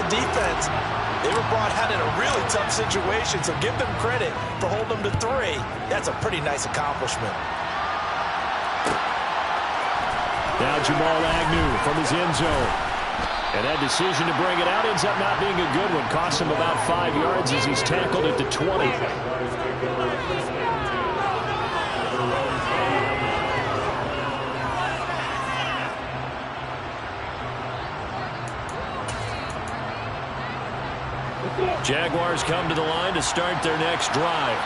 defense. They were brought out in a really tough situation, so give them credit for holding them to 3. That's a pretty nice accomplishment. Now Jamal Agnew from his end zone. And that decision to bring it out ends up not being a good one. Costs him about 5 yards as he's tackled at the 20. Jaguars come to the line to start their next drive.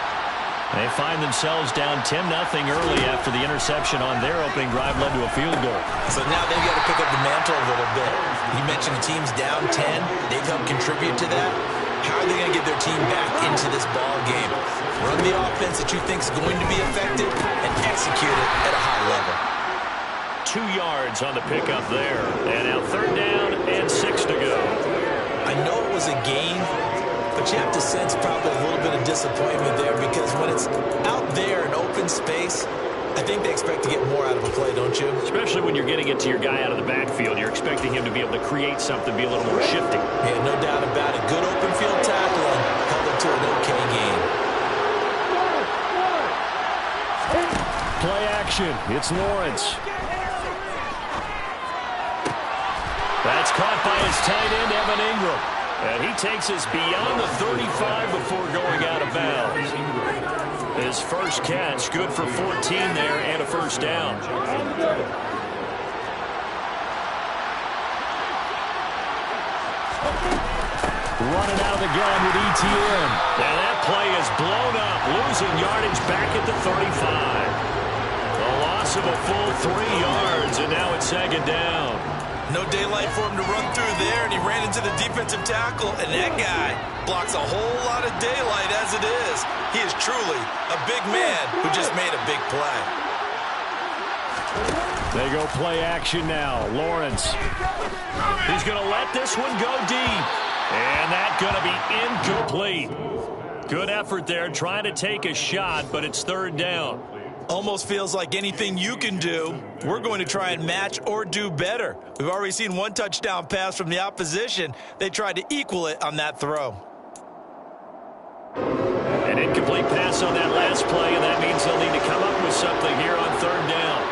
They find themselves down 10-0 early after the interception on their opening drive led to a field goal. So now they've got to pick up the mantle a little bit. You mentioned the team's down 10. They've helped contribute to that. How are they going to get their team back into this ball game? Run the offense that you think is going to be effective and execute it at a high level. 2 yards on the pickup there. And now 3rd down and 6 to go. I know it was a gain, but you have to sense probably a little bit of disappointment there because when it's out there in open space, I think they expect to get more out of a play, don't you? Especially when you're getting it to your guy out of the backfield. You're expecting him to be able to create something, be a little more shifty. Yeah, no doubt about it. Good open field tackle and held it to an okay gain. Play action. It's Lawrence. That's caught by his tight end, Evan Ingram. And he takes us beyond the 35 before going out of bounds. His first catch, good for 14 there and a first down. Running out of the gun with ETN. And that play is blown up, losing yardage back at the 35. A loss of a full 3 yards, and now it's 2nd down. No daylight for him to run through there, and he ran into the defensive tackle, and that guy blocks a whole lot of daylight as it is. He is truly a big man who just made a big play. They go play action now. Lawrence. He's going to let this one go deep. And that's going to be incomplete. Good effort there trying to take a shot, but it's 3rd down. Almost feels like anything you can do, we're going to try and match or do better. We've already seen 1 touchdown pass from the opposition. They tried to equal it on that throw. An incomplete pass on that last play, and that means they'll need to come up with something here on 3rd down.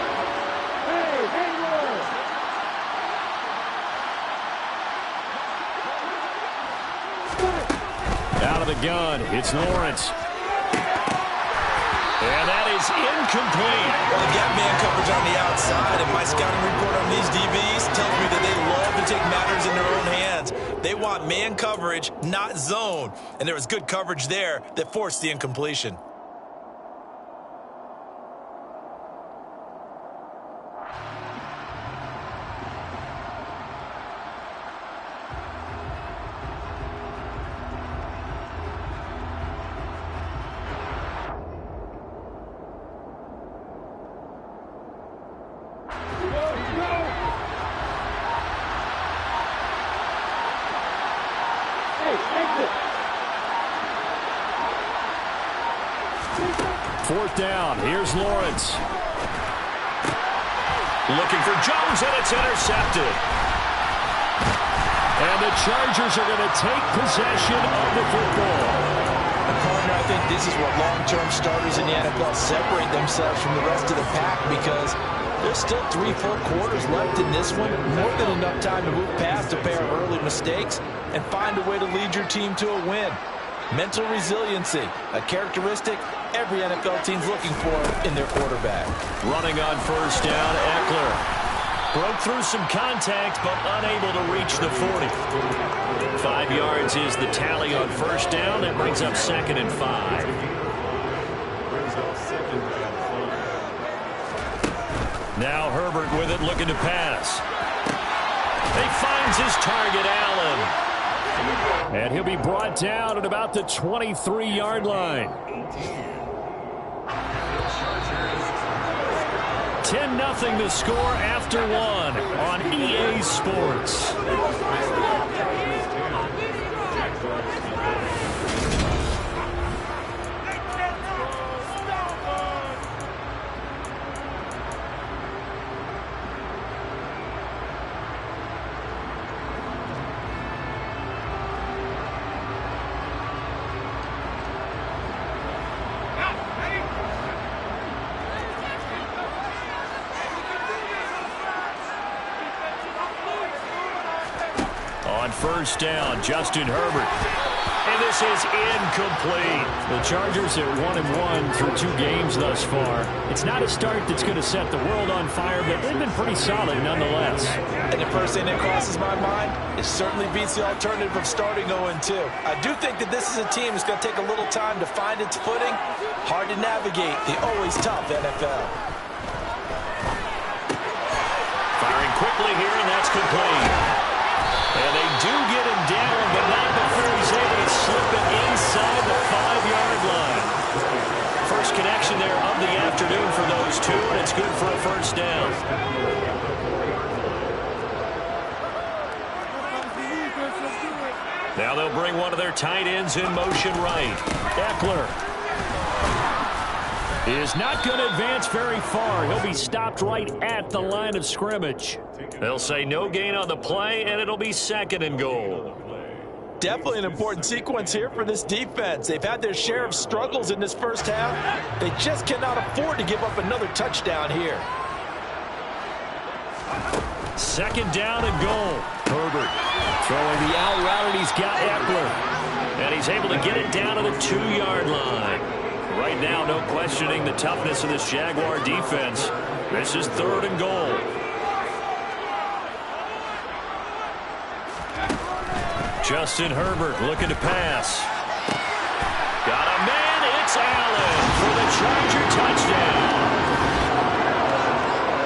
Out of the gun, it's Lawrence. And that is incomplete. Well, they got man coverage on the outside, and my scouting report on these DBs tells me that they love to take matters in their own hands. They want man coverage, not zone. And there was good coverage there that forced the incompletion. Fourth down. Here's Lawrence. Looking for Jones, and it's intercepted. And the Chargers are going to take possession of the football. And partner, I think this is what long-term starters in the NFL separate themselves from the rest of the pack because there's still 3 full quarters left in this one. More than enough time to move past a pair of early mistakes and find a way to lead your team to a win. Mental resiliency, a characteristic every NFL team's looking for in their quarterback. Running on first down, Eckler. Broke through some contact, but unable to reach the 40. 5 yards is the tally on first down. That brings up 2nd and 5. Now Herbert with it, looking to pass. He finds his target, Allen. And he'll be brought down at about the 23-yard line. 10-0 the score after 1 on EA Sports. first down. Justin Herbert. And this is incomplete. The Chargers are 1-1 through 2 games thus far. It's not a start that's going to set the world on fire, but they've been pretty solid nonetheless. And the first thing that crosses my mind, it certainly beats the alternative of starting 0-2. I do think that this is a team that's going to take a little time to find its footing. Hard to navigate the always tough NFL. Firing quickly here, and that's complete. And they do get him down, but not before he's able to slip it inside the 5-yard line. First connection there of the afternoon for those two, and it's good for a first down. Now they'll bring one of their tight ends in motion right. Eckler is not going to advance very far. He'll be stopped right at the line of scrimmage. They'll say no gain on the play, and it'll be 2nd and goal. Definitely an important sequence here for this defense. They've had their share of struggles in this first half. They just cannot afford to give up another touchdown here. 2nd down and goal. Herbert throwing the out route, and he's got Eckler. And he's able to get it down to the 2-yard line. Right now, no questioning the toughness of this Jaguar defense. This is 3rd and goal. Justin Herbert looking to pass. Got a man. It's Allen for the Charger touchdown.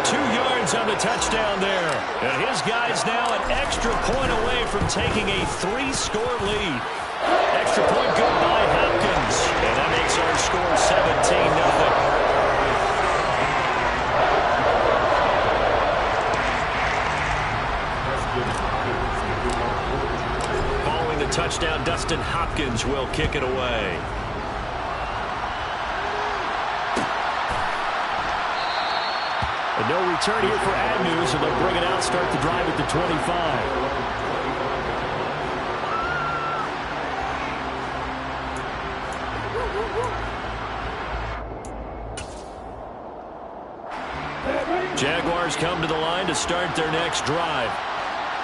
2 yards on the touchdown there. And his guy's now an extra point away from taking a 3-score lead. Extra point good by Hopkins. And that makes our score 17-0. Following the touchdown, Dustin Hopkins will kick it away. And no return here for Agnew, so they'll bring it out, start the drive at the 25. Jaguars come to the line to start their next drive.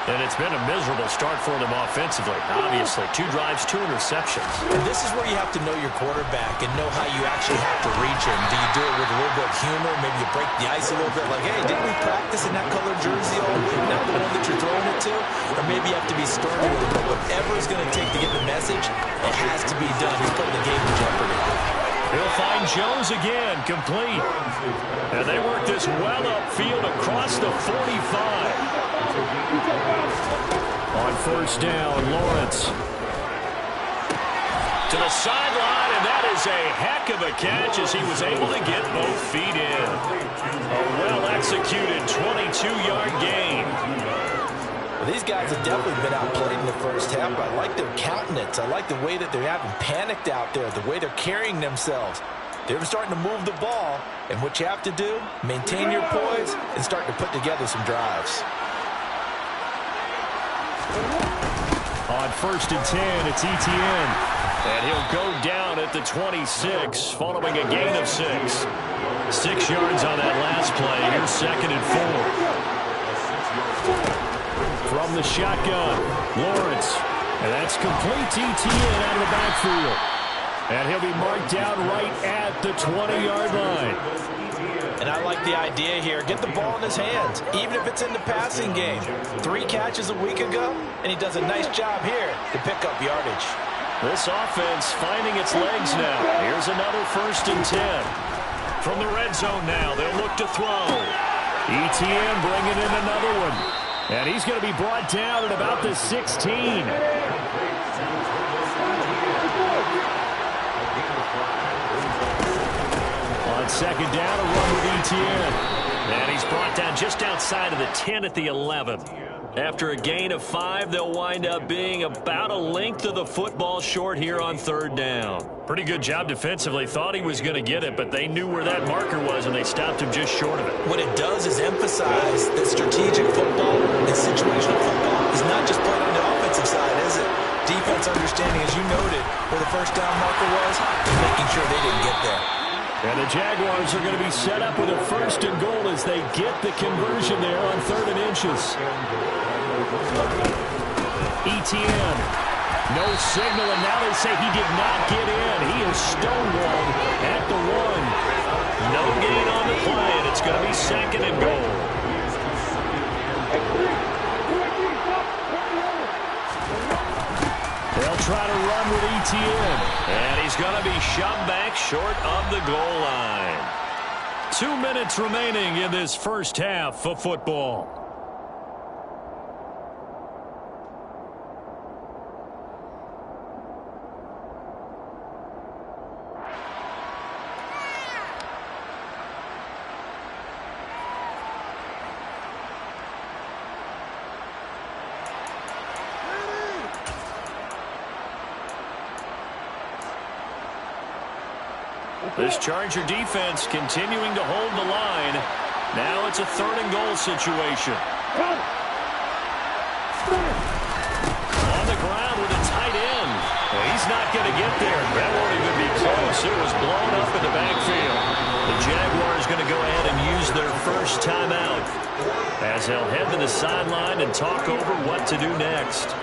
And it's been a miserable start for them offensively. Obviously, 2 drives, 2 interceptions. And this is where you have to know your quarterback and know how you actually have to reach him. Do you do it with a little bit of humor? Maybe you break the ice a little bit like, hey, didn't we practice in that colored jersey all week? Not the one that you're throwing it to? Or maybe you have to be stern with it. But whatever it's going to take to get the message, it has to be done. He's putting the game in jeopardy. He'll find Jones again, complete. And they work this well upfield across the 45. On first down, Lawrence. To the sideline, and that is a heck of a catch as he was able to get both feet in. A well-executed 22-yard gain. Well, these guys have definitely been outplayed in the first half, but I like their countenance. I like the way that they haven't panicked out there, the way they're carrying themselves. They're starting to move the ball, and what you have to do, maintain your poise and start to put together some drives. On first and 10, it's Etienne. And he'll go down at the 26, following a gain of 6. 6 yards on that last play. Here's 2nd and 4. From the shotgun, Lawrence. And that's complete to Etienne out of the backfield. And he'll be marked down right at the 20-yard line. And I like the idea here. Get the ball in his hands, even if it's in the passing game. 3 catches a week ago, and he does a nice job here to pick up yardage. This offense finding its legs now. Here's another first and 10. From the red zone now, they'll look to throw. Etienne bringing in another one. And he's going to be brought down at about the 16. On second down, a run with Etienne. And he's brought down just outside of the 10 at the 11. After a gain of 5, they'll wind up being about a length of the football short here on third down. Pretty good job defensively. Thought he was going to get it, but they knew where that marker was, and they stopped him just short of it. What it does is emphasize that strategic football and situational football is not just played on the offensive side, is it? Defense understanding, as you noted, where the first down marker was, and making sure they didn't get there. And the Jaguars are going to be set up with a first and goal as they get the conversion there on 3rd and inches. Etienne. No signal, and now they say he did not get in. He is stonewalled at the 1. No gain on the play, and it's going to be 2nd and goal. They'll try to run with Etienne. And he's going to be shoved back short of the goal line. 2 minutes remaining in this first half of football. This Charger defense continuing to hold the line. Now it's a 3rd and goal situation. On the ground with a tight end. Well, he's not going to get there. That won't even be close. It was blown up in the backfield. The Jaguars going to go ahead and use their first timeout as they'll head to the sideline and talk over what to do next.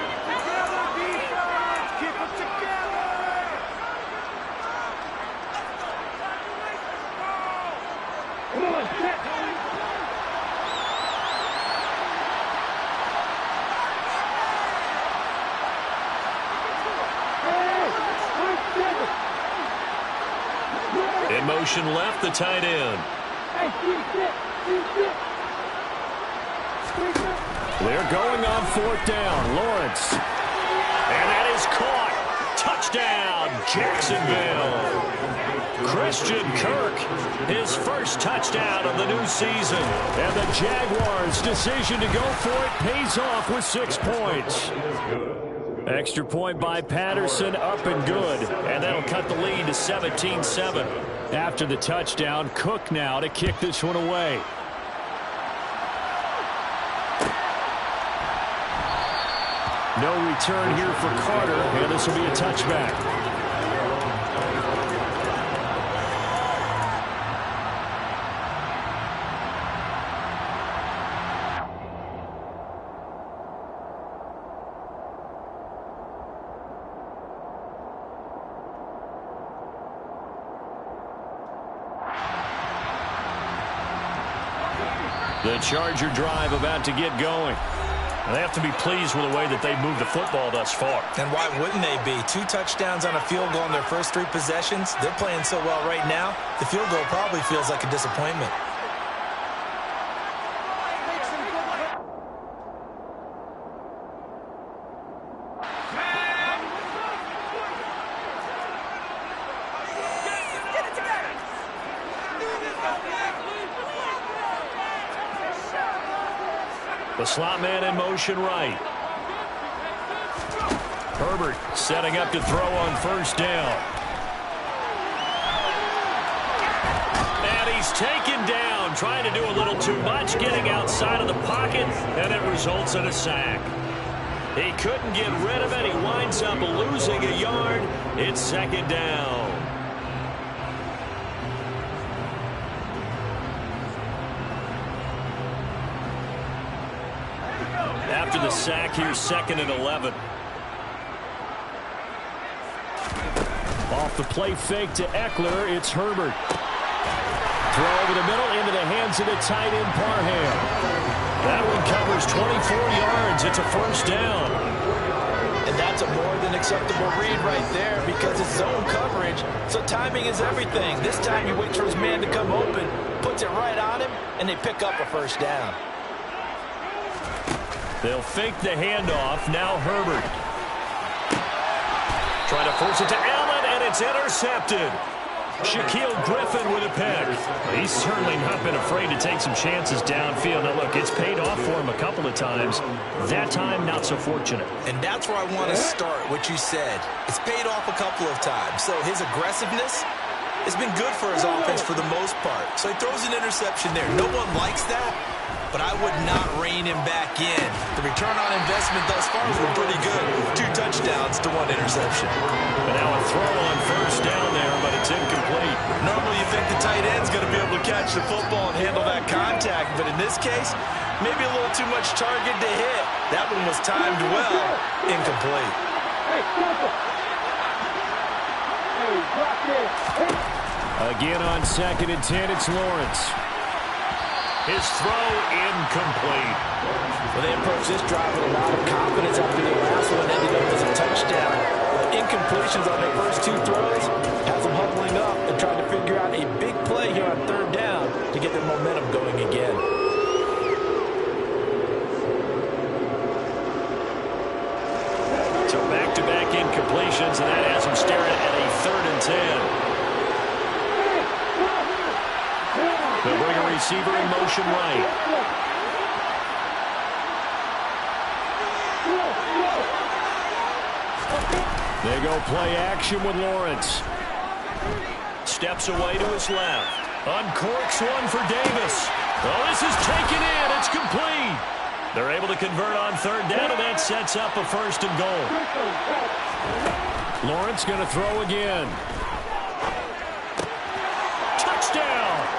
In motion left, the tight end. They're going on 4th down. Lawrence. And that is caught. Touchdown, Jacksonville. Christian Kirk, his first touchdown of the new season. And the Jaguars' decision to go for it pays off with 6 points. Extra point by Patterson, up and good. And that'll cut the lead to 17-7. After the touchdown, Cook now to kick this one away. No return here for Carter, and this will be a touchback. The Charger drive about to get going. They have to be pleased with the way that they've moved the football thus far. And why wouldn't they be? 2 touchdowns on a field goal in their first 3 possessions. They're playing so well right now, the field goal probably feels like a disappointment. The slot man in motion right. Herbert setting up to throw on 1st down. And he's taken down, trying to do a little too much, getting outside of the pocket, and it results in a sack. He couldn't get rid of it. He winds up losing a yard. It's 2nd down. After the sack, here's 2nd and 11. Off the play fake to Eckler, it's Herbert. Throw over the middle into the hands of the tight end Parham. That one covers 24 yards. It's a 1st down. And that's a more than acceptable read right there because it's zone coverage, so timing is everything. This time you wait for his man to come open, puts it right on him, and they pick up a 1st down. They'll fake the handoff. Now Herbert. Trying to force it to Allen, and it's intercepted. Shaquille Griffin with a pick. He's certainly not been afraid to take some chances downfield. Now, look, it's paid off for him a couple of times. That time, not so fortunate. And that's where I want to start, what you said. It's paid off a couple of times. So his aggressiveness has been good for his offense for the most part. So he throws an interception there. No one likes that. but I would not rein him back in. The return on investment thus far has been pretty good. 2 touchdowns to 1 interception. And now a throw on first down there, but it's incomplete. Normally you think the tight end's going to be able to catch the football and handle that contact, but in this case, maybe a little too much target to hit. That one was timed well. Incomplete. Again on 2nd and 10, it's Lawrence. His throw incomplete. Well, they approached this drive with a lot of confidence after the last one ended up as a touchdown. Incompletions on their first 2 throws has them huddling up and trying to figure out a big play here on 3rd down to get their momentum going again. So back-to-back incompletions, and that has him staring at a 3rd and 10. They'll bring a receiver in motion right. They go play action with Lawrence. Steps away to his left. Uncorks one for Davis. Oh, this is taken in. It's complete. They're able to convert on 3rd down, and that sets up a 1st and goal. Lawrence going to throw again. Touchdown!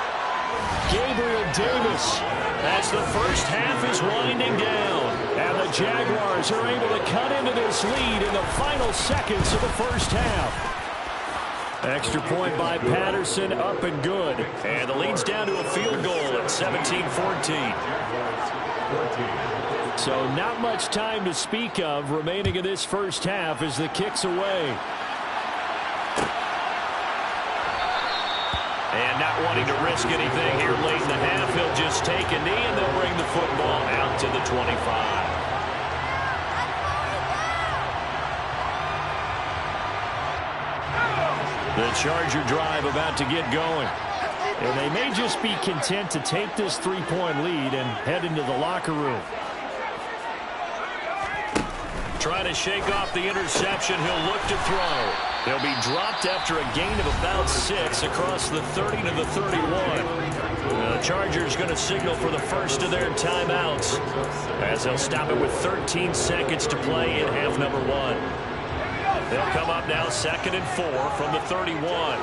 Gabriel Davis. As the first half is winding down, and the Jaguars are able to cut into this lead in the final seconds of the first half. Extra point by Patterson, up and good. And the lead's down to a field goal at 17-14. So not much time to speak of remaining in this first half as the kick's away. And not wanting to risk anything here late in the half, he'll just take a knee and they'll bring the football out to the 25. The Charger drive about to get going. And they may just be content to take this 3-point lead and head into the locker room. Trying to shake off the interception, he'll look to throw. He'll be dropped after a gain of about 6 across the 30 to the 31. The Chargers going to signal for the first of their timeouts as they'll stop it with 13 seconds to play in half number 1. They'll come up now 2nd and 4 from the 31.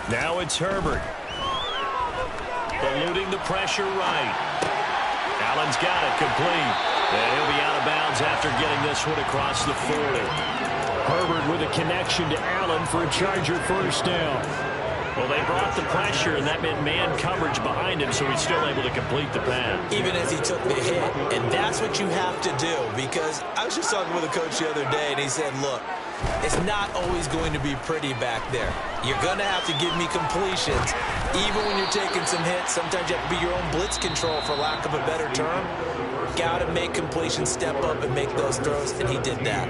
Now it's Herbert. Eluding the pressure right. Allen's got it complete. And he'll be out of bounds after getting this one across the 40. Herbert with a connection to Allen for a Charger first down. Well, they brought the pressure, and that meant man coverage behind him, so he's still able to complete the pass. Even as he took the hit, and that's what you have to do, because I was just talking with a coach the other day, and he said, look, it's not always going to be pretty back there. You're going to have to give me completions. Even when you're taking some hits, sometimes you have to be your own blitz control, for lack of a better term. Got to make completions, step up, and make those throws, and he did that.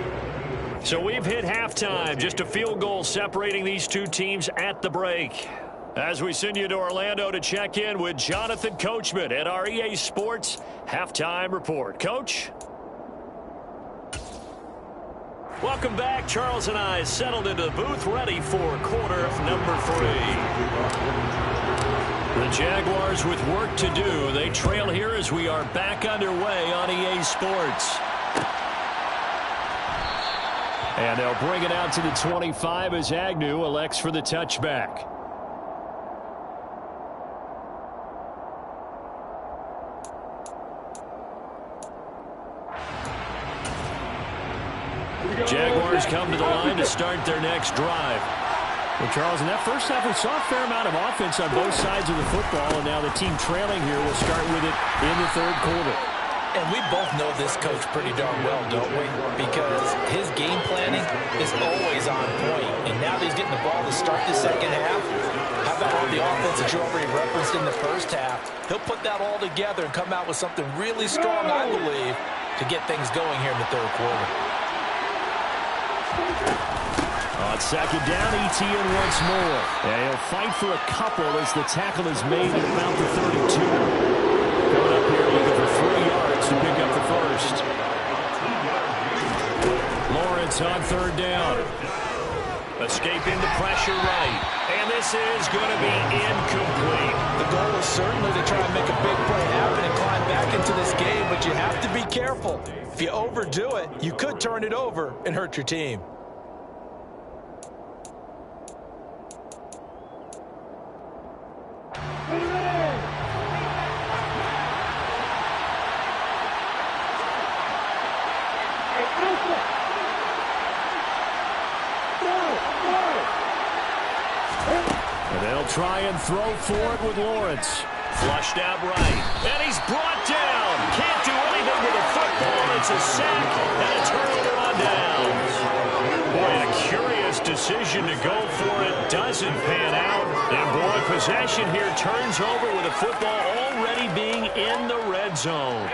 So we've hit halftime. Just a field goal separating these two teams at the break. As we send you to Orlando to check in with Jonathan Coachman at our EA Sports Halftime Report. Coach? Welcome back. Charles and I settled into the booth ready for quarter number 3. The Jaguars with work to do. They trail here as we are back underway on EA Sports. And they'll bring it out to the 25 as Agnew elects for the touchback. Jaguars come to the line to start their next drive. Well, Charles, in that first half, we saw a fair amount of offense on both sides of the football, and now the team trailing here will start with it in the third quarter. And we both know this coach pretty darn well, don't we? Because his game planning is always on point. And now that he's getting the ball to start the second half, how about all the offense that you already referenced in the first half? He'll put that all together and come out with something really strong, I believe, to get things going here in the third quarter. On second down, ETN once more. And he'll fight for a couple as the tackle is made at about the 32. Coming up here looking for 3 yards to pick up the first. Lawrence on third down. Escaping the pressure right. And this is going to be incomplete. The goal is certainly to try and make a big play happen and climb back into this game, but you have to be careful. If you overdo it, you could turn it over and hurt your team. And they'll try and throw for it with Lawrence. Flushed out right. And he's brought down. Can't do anything with the football. It's a sack and a turnover on downs. Boy, a curious decision to go for it. Doesn't pan out. And boy, possession here turns over with the football already being in the red zone.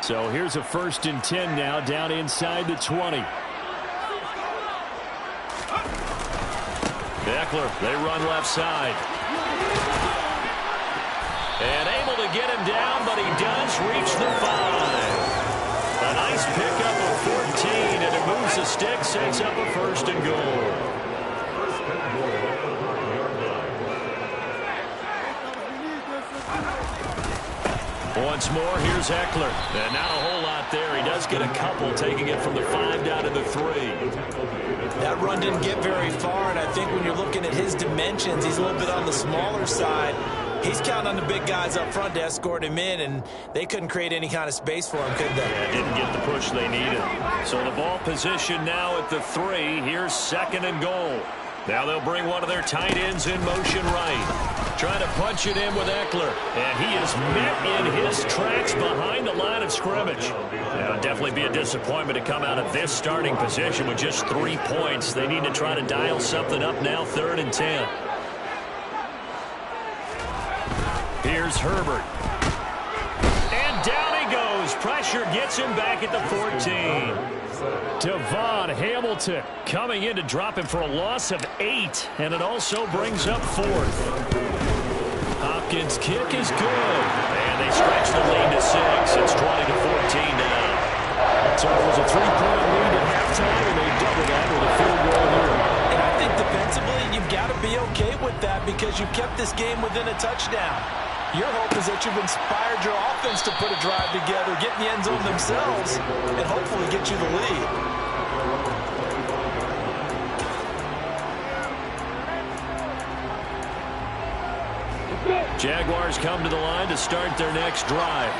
So here's a 1st and 10 now down inside the 20. Eckler, they run left side. And able to get him down, but he does reach the 5. A nice pickup of 14, and it moves the stick, sets up a 1st and goal. Once more, here's Eckler. And not a whole lot there. He does get a couple, taking it from the 5 down to the 3. That run didn't get very far, and I think when you're looking at his dimensions, he's a little bit on the smaller side. He's counting on the big guys up front to escort him in, and they couldn't create any kind of space for him, could they? Yeah, didn't get the push they needed. So the ball position now at the 3. Here's 2nd and goal. Now they'll bring one of their tight ends in motion right. Trying to punch it in with Eckler. And he is met in his tracks behind the line of scrimmage. Now, it'll definitely be a disappointment to come out of this starting position with just 3 points. They need to try to dial something up now, 3rd and 10. Here's Herbert. And down he goes. Pressure gets him back at the 14. Devon Hamilton coming in to drop him for a loss of 8. And it also brings up 4th. Hopkins' kick is good. And they stretch the lead to 6. It's 20-14 now. So it was a 3-point lead at halftime, and they double that with a field goal here. And I think defensively, you've got to be okay with that because you kept this game within a touchdown. Your hope is that you've inspired your offense to put a drive together, get in the end zone themselves, and hopefully get you the lead. Jaguars come to the line to start their next drive.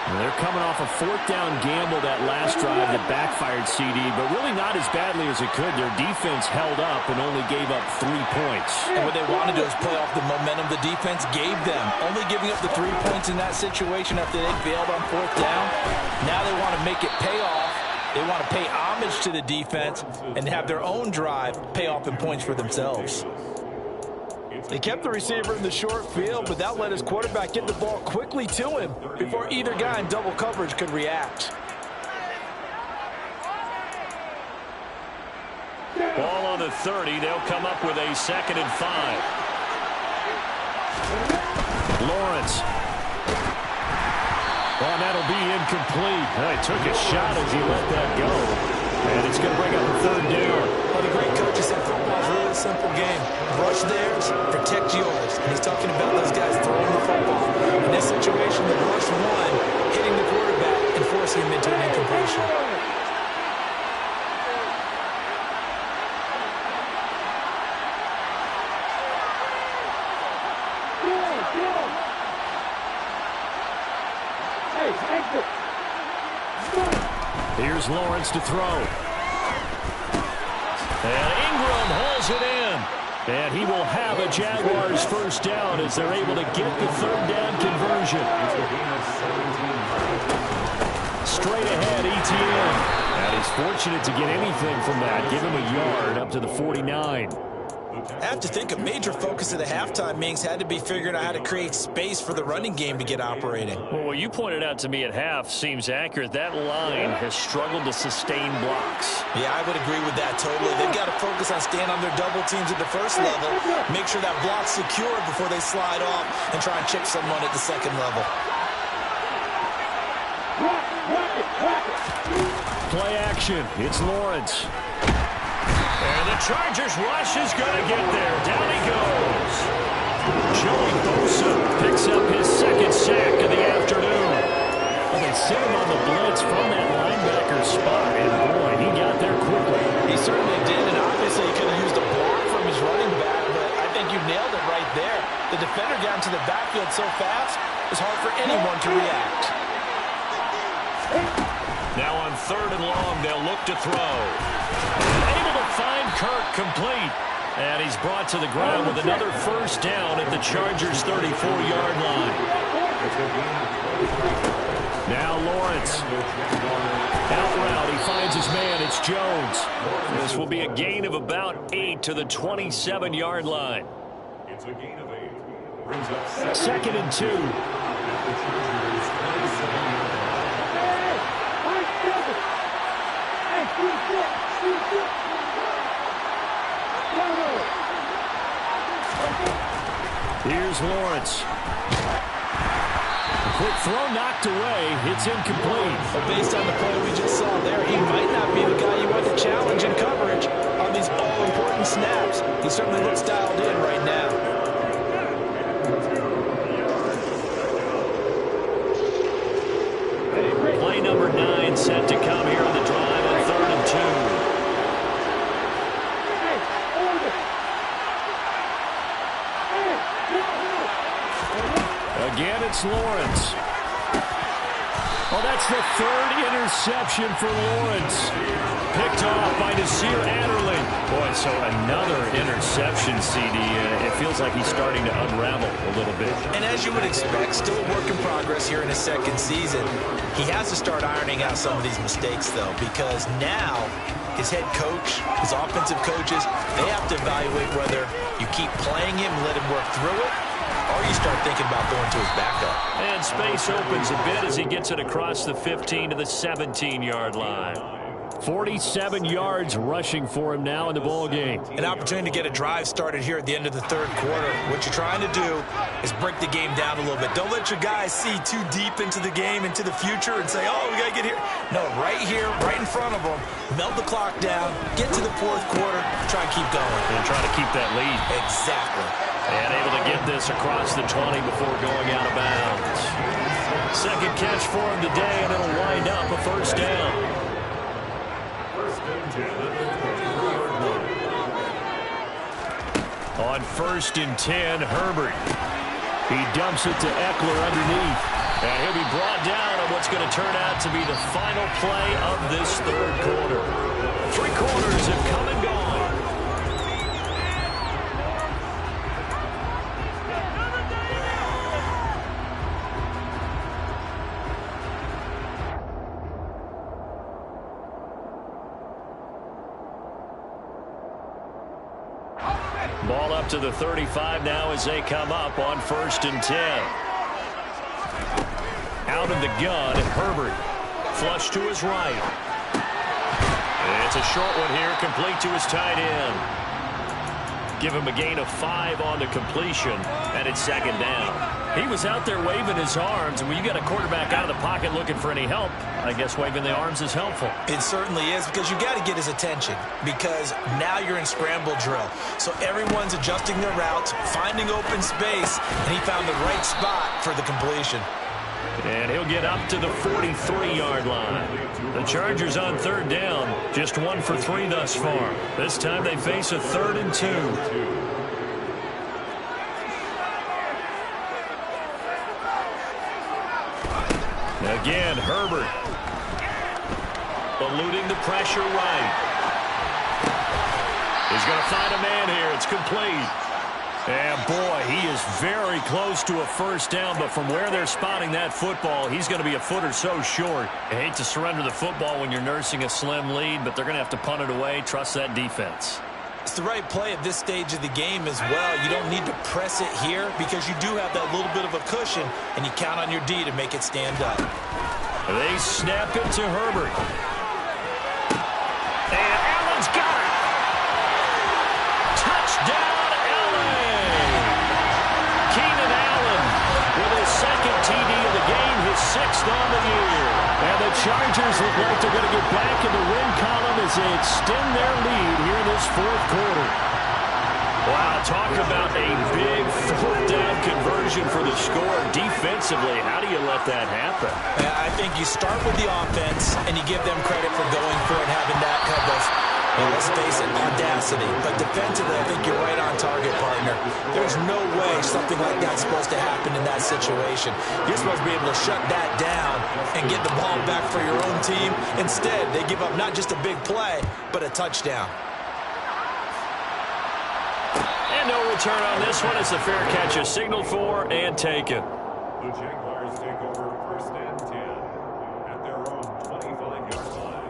And they're coming off a 4th down gamble that last drive that backfired CD, but really not as badly as it could. Their defense held up and only gave up 3 points. And what they want to do is play off the momentum the defense gave them. Only giving up the 3 points in that situation after they failed on 4th down. Now they want to make it pay off. They want to pay homage to the defense and have their own drive pay off in points for themselves. They kept the receiver in the short field, but that let his quarterback get the ball quickly to him before either guy in double coverage could react. Ball on the 30. They'll come up with a 2nd and 5. Lawrence. Oh, that'll be incomplete. He took a shot as he let that go. And it's going to bring up a 3rd down. Well, the great coach said football's really a simple game. Rush theirs, protect yours. And he's talking about those guys throwing the football. In this situation, the rush one, hitting the quarterback and forcing him into an incompletion. Here's Lawrence to throw. And Ingram hauls it in. And he will have a Jaguars 1st down as they're able to get the 3rd down conversion. Straight ahead, ETN. And he's fortunate to get anything from that. Give him a yard up to the 49. I have to think a major focus of the halftime meetings had to be figuring out how to create space for the running game to get operating. Well, what you pointed out to me at half seems accurate. That line has struggled to sustain blocks. Yeah, I would agree with that totally. They've got to focus on staying on their double teams at the 1st level, make sure that block's secured before they slide off and try and chip someone at the 2nd level. Play action. It's Lawrence. And the Chargers rush is going to get there. Down he goes. Joey Bosa picks up his second sack of the afternoon. Well, they sent him on the blitz from that linebacker spot, and boy, he got there quickly. He certainly did, and obviously he could have used a block from his running back, but I think you nailed it right there. The defender got into the backfield so fast, it's hard for anyone to react. Now on 3rd and long, they'll look to throw. Able to find Kirk complete. And he's brought to the ground with another first down at the Chargers' 34-yard line. Now Lawrence. Out route, he finds his man. It's Jones. This will be a gain of about 8 to the 27-yard line. It's a gain of 8. 2nd and 2. Here's Lawrence. Quick throw knocked away. It's incomplete. But based on the play we just saw there, he might not be the guy you want to challenge in coverage on these all-important snaps. He certainly looks dialed in right now. Play number 9 set to come here on the drive on 3rd and 2. Again, it's Lawrence. Oh, that's the 3rd interception for Lawrence. Picked off by Nasir Adderley. Boy, so another interception, CD. It feels like he's starting to unravel a little bit. And as you would expect, still a work in progress here in his 2nd season. He has to start ironing out some of these mistakes, though, because now his head coach, his offensive coaches, they have to evaluate whether you keep playing him and let him work through it, or you start thinking about going to his backup. And space opens a bit as he gets it across the 15 to the 17-yard line. 47 yards rushing for him now in the ball game. An opportunity to get a drive started here at the end of the 3rd quarter. What you're trying to do is break the game down a little bit. Don't let your guys see too deep into the game, into the future, and say, oh, we got to get here. No, right here, right in front of them, melt the clock down, get to the 4th quarter, try and keep going. And try to keep that lead. Exactly. And able to get this across the 20 before going out of bounds. Second catch for him today, and it'll wind up a first down. On 1st and 10, Herbert. He dumps it to Eckler underneath. And he'll be brought down on what's going to turn out to be the final play of this 3rd quarter. 3 quarters have come and gone. Ball up to the 35 now as they come up on 1st and 10. Out of the gun, Herbert. Flush to his right. It's a short one here, complete to his tight end. Give him a gain of 5 on the completion, and it's 2nd down. He was out there waving his arms, and when you got a quarterback out of the pocket looking for any help, I guess waving the arms is helpful. It certainly is, because you got to get his attention, because now you're in scramble drill. So everyone's adjusting their routes, finding open space, and he found the right spot for the completion. And he'll get up to the 43-yard line. The Chargers on 3rd down, just 1 for 3 thus far. This time they face a 3rd and 2. Again, Herbert. Eluding the pressure right. He's going to find a man here. It's complete. And, boy, he is very close to a first down, but from where they're spotting that football, he's going to be a foot or so short. I hate to surrender the football when you're nursing a slim lead, but they're going to have to punt it away. Trust that defense. It's the right play at this stage of the game as well. You don't need to press it here because you do have that little bit of a cushion, and you count on your D to make it stand up. They snap it to Herbert. And Allen's got it. Touchdown, Allen. Keenan Allen with his 2nd TD of the game, his 6th on the year. And And the Chargers look like they're going to get back in the win column as they extend their lead here in this fourth quarter. Wow, talk about a big fourth down conversion for the score. Defensively, how do you let that happen? I think you start with the offense, and you give them credit for going for it, having that kind of, let's face it, audacity. But defensively, I think you're right on target, partner. There's no way something like that's supposed to happen in that situation. You're supposed to be able to shut that down and get the ball back for your own team. Instead, they give up not just a big play, but a touchdown. And no return on this one. It's a fair catch, a signal for and taken. The Jaguars take over first and 10 at their own 25-yard line.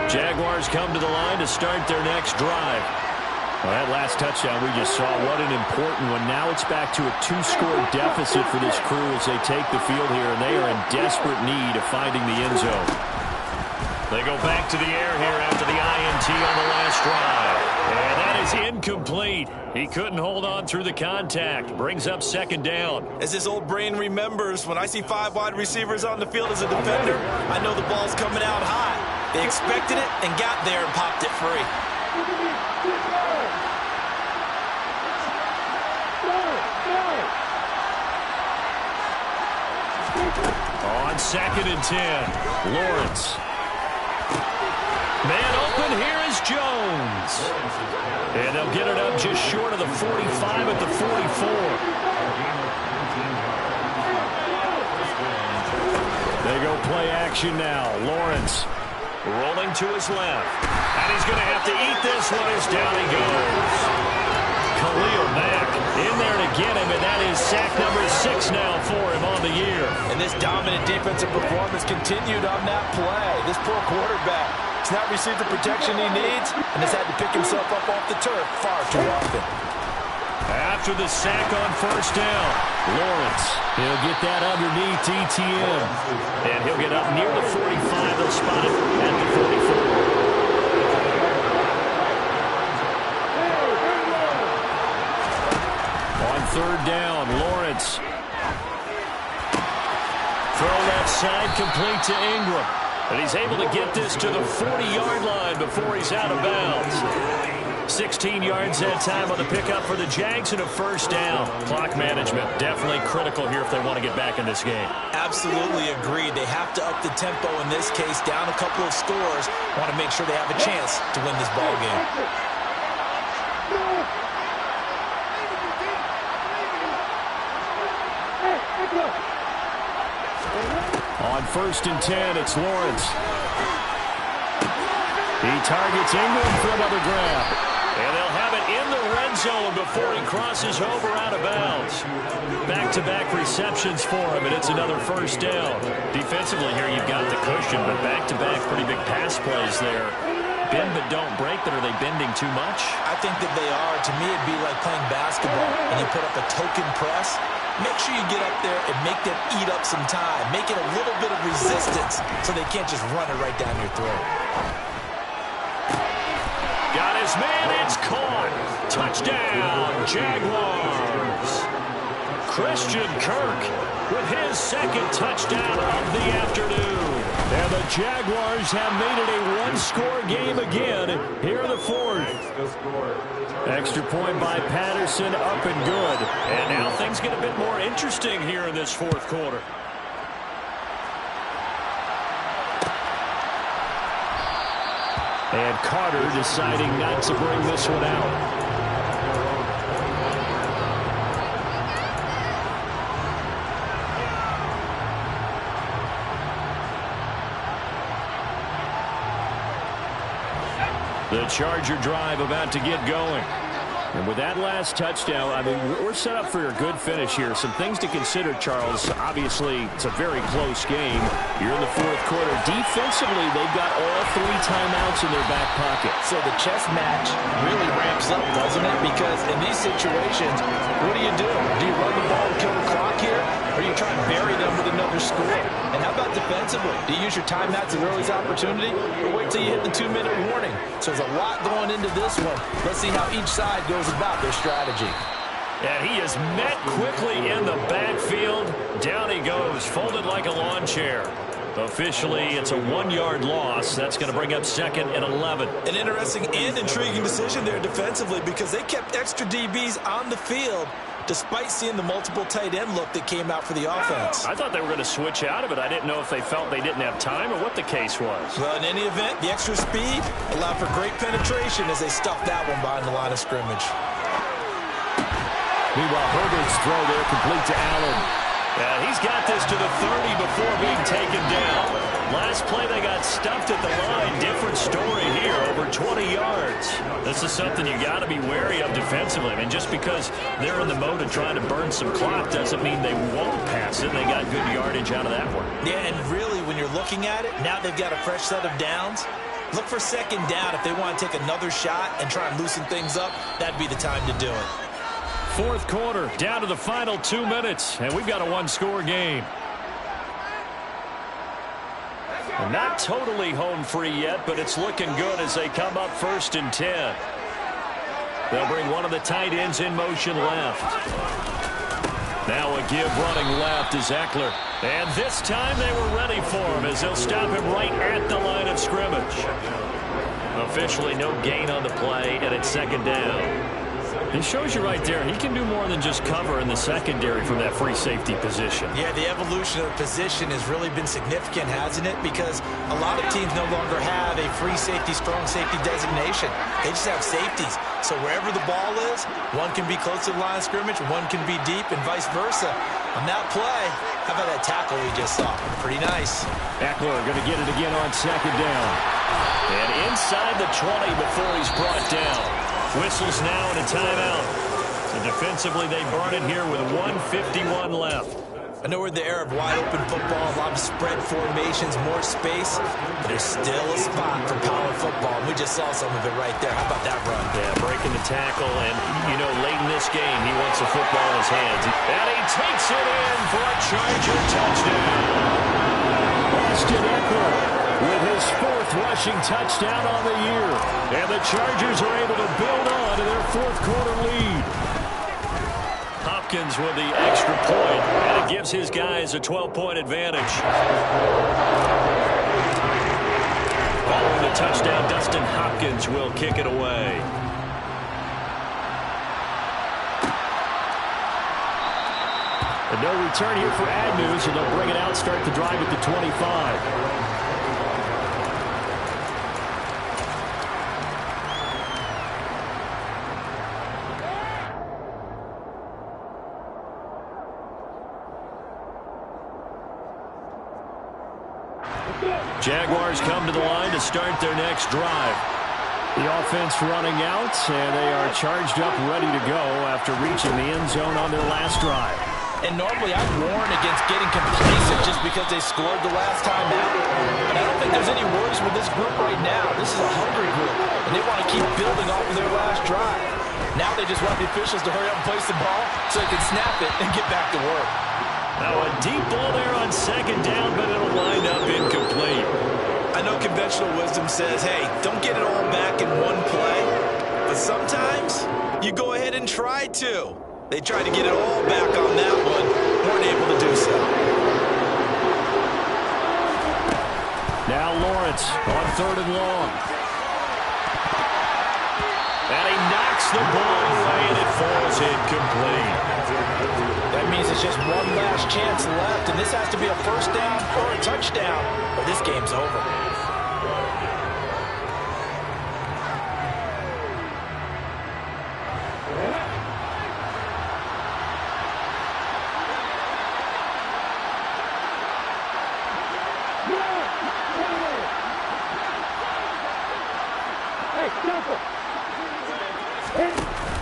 Jaguars come to the line to start their next drive. Well, that last touchdown we just saw, what an important one. Now it's back to a 2-score deficit for this crew as they take the field here, and they are in desperate need of finding the end zone. They go back to the air here after the INT on the last drive. And that is incomplete. He couldn't hold on through the contact. Brings up second down. As his old brain remembers, when I see 5 wide receivers on the field as a defender, I know the ball's coming out high. They expected it and got there and popped it free. On second and 10, Lawrence. Man open, here is Jones. And they'll get it up just short of the 45 at the 44. They go play action now. Lawrence rolling to his left. And he's going to have to eat this one as down he goes. Khalil Mack in there to get him, and that is sack number 6 now for him on the year. And this dominant defensive performance continued on that play. This poor quarterback has not received the protection he needs and has had to pick himself up off the turf far too often. After the sack on first down, Lawrence, he'll get that underneath ETN. And he'll get up near the 45. They'll spot him at the 44. On third down, Lawrence. Throw left side, complete to Ingram. And he's able to get this to the 40-yard line before he's out of bounds. 16 yards that time on the pickup for the Jags and a first down. Clock management definitely critical here if they want to get back in this game. Absolutely agreed. They have to up the tempo in this case, down a couple of scores. Want to make sure they have a chance to win this ball game. On first and 10, it's Lawrence. He targets Ingram for another grab. And they'll have it in the red zone before he crosses over out of bounds. Back-to-back receptions for him, and it's another first down. Defensively here, you've got the cushion, but back-to-back pretty big pass plays there. Bend but don't break, but are they bending too much? I think that they are. To me, it'd be like playing basketball, and you put up a token press. Make sure you get up there and make them eat up some time. Make it a little bit of resistance so they can't just run it right down your throat. Got his man, it's caught. Touchdown, Jaguars. Christian Kirk with his second touchdown of the afternoon. And the Jaguars have made it a one-score game again here in the fourth. Extra point by Patterson, up and good. And now things get a bit more interesting here in this fourth quarter. And Carter deciding not to bring this one out. The Charger drive about to get going. And with that last touchdown, I mean, we're set up for a good finish here. Some things to consider, Charles. Obviously, it's a very close game. You're in the fourth quarter. Defensively, they've got all 3 timeouts in their back pocket. So the chess match really ramps up, doesn't it? Because in these situations, what do? Do you run the ball and kill the clock here? Or you try and bury them with another score? And how about defensively? Do you use your timeouts at earliest opportunity? Or wait till you hit the 2-minute warning? So there's a lot going into this one. Let's see how each side goes about their strategy. And he is met quickly in the backfield. Down he goes, folded like a lawn chair. Officially, it's a 1-yard loss. That's going to bring up 2nd and 11. An interesting and intriguing decision there defensively because they kept extra DBs on the field despite seeing the multiple tight end look that came out for the offense. I thought they were going to switch out of it. I didn't know if they felt they didn't have time or what the case was. Well, in any event, the extra speed allowed for great penetration as they stuffed that one behind the line of scrimmage. Meanwhile, Herbert's throw there complete to Allen. And he's got this to the 30 before being taken down. Last play, they got stuffed at the line. Different story here, over 20 yards. This is something you got to be wary of defensively. I mean, just because they're in the mode of trying to burn some clock doesn't mean they won't pass it. They got good yardage out of that one. Yeah, and really, when you're looking at it, now they've got a fresh set of downs. Look for 2nd down if they want to take another shot and try and loosen things up. That'd be the time to do it. Fourth quarter, down to the final 2 minutes, and we've got a 1-score game. And not totally home free yet, but it's looking good as they come up 1st and 10. They'll bring one of the tight ends in motion left. Now a give running left is Eckler. And this time they were ready for him as they'll stop him right at the line of scrimmage. Officially no gain on the play, and it's 2nd down. He shows you right there, he can do more than just cover in the secondary from that free safety position. Yeah, the evolution of the position has really been significant, hasn't it? Because a lot of teams no longer have a free safety, strong safety designation. They just have safeties. So wherever the ball is, one can be close to the line of scrimmage, one can be deep, and vice versa. On that play, how about that tackle we just saw? Pretty nice. Eckler going to get it again on 2nd down. And inside the 20 before he's brought down. Whistles now and a timeout. So defensively, they burn it here with 1:51 left. I know we're in the era of wide-open football, a lot of spread formations, more space, but there's still a spot for power football. And we just saw some of it right there. How about that run? Yeah, breaking the tackle, and, you know, late in this game, he wants the football in his hands. And he takes it in for a Charger touchdown. Austin Eckler with his 4th rushing touchdown on the year. And the Chargers are able to build on to their 4th quarter lead. Hopkins with the extra point, and it gives his guys a 12-point advantage. Following the touchdown, Dustin Hopkins will kick it away. And no return here for Agnew, so they'll bring it out, start the drive at the 25. Jaguars come to the line to start their next drive. The offense running out, and they are charged up, ready to go after reaching the end zone on their last drive. And normally I'd warn against getting complacent just because they scored the last time out. But I don't think there's any worries with this group right now. This is a hungry group, and they want to keep building off of their last drive. Now they just want the officials to hurry up and place the ball so they can snap it and get back to work. Now a deep ball there on 2nd down, but it'll wind up incomplete. I know conventional wisdom says, hey, don't get it all back in one play. But sometimes you go ahead and try to. They tried to get it all back on that one. Weren't able to do so. Now Lawrence on 3rd and long. And he knocks the ball away, and it falls incomplete. That means it's just one last chance left, and this has to be a 1st down or a touchdown, or this game's over.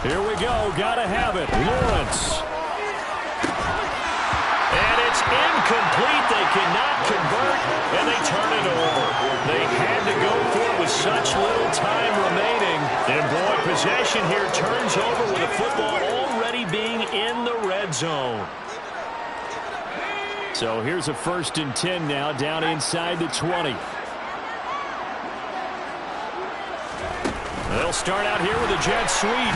Here we go. Gotta have it. Lawrence. And it's incomplete. They cannot convert, and they turn it over. They had to go for it with such little time remaining. And boy, possession here turns over with the football already being in the red zone. So here's a 1st and 10 now, down inside the 20. They'll start out here with a jet sweep.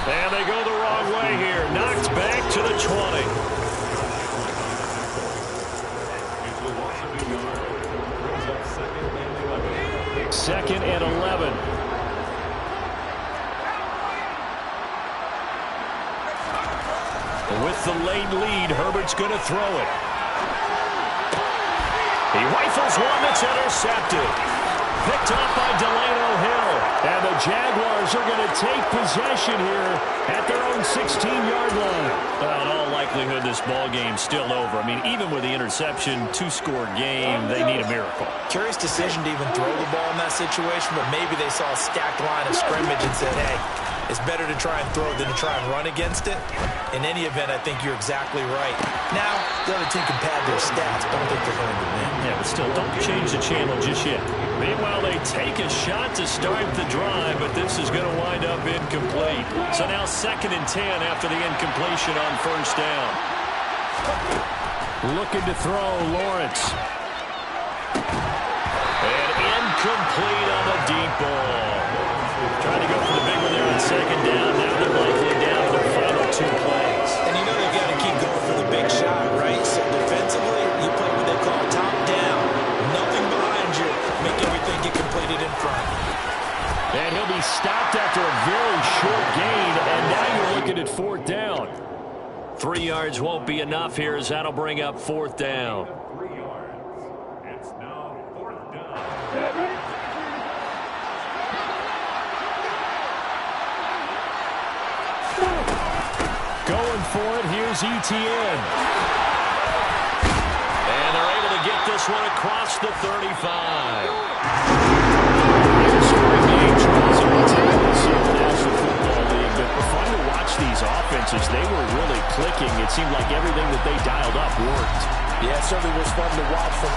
And they go the wrong way here. Knocked back to the 20. Second and 11. With the late lead, Herbert's going to throw it. He rifles one that's intercepted. Picked up by Delano Hill. And the Jaguars are going to take possession here at their own 16-yard line. Well, in all likelihood, this ball game's still over. I mean, even with the interception, 2-score game, they need a miracle. Curious decision to even throw the ball in that situation, but maybe they saw a stacked line of scrimmage and said, hey, it's better to try and throw than to try and run against it. In any event, I think you're exactly right. Now, the other team can pad their stats, but I don't think they're going to win. Yeah, but still, don't change the channel just yet. Meanwhile, they take a shot to start the drive, but this is going to wind up incomplete. So now 2nd and 10 after the incompletion on 1st down. Looking to throw, Lawrence. And incomplete on the deep ball. Trying to go for the big one there on 2nd down. Now they're likely down to their final 2 plays. And you know they've got to keep going for the big shot, right? So defensively, you play what they call top down. Nothing behind you. Make everything get completed in front. And he'll be stopped after a very short gain, and now you're looking at 4th down. 3 yards won't be enough here, as that'll bring up 4th down. 3 yards. It's now 4th down. Going for it, here's Etienne. And they're able to get this one across the 35. Scoring game tries every time we see the National Football League, but fun to watch these offenses. They were really clicking. It seemed like everything that they dialed up worked. Yeah, it certainly was fun to watch from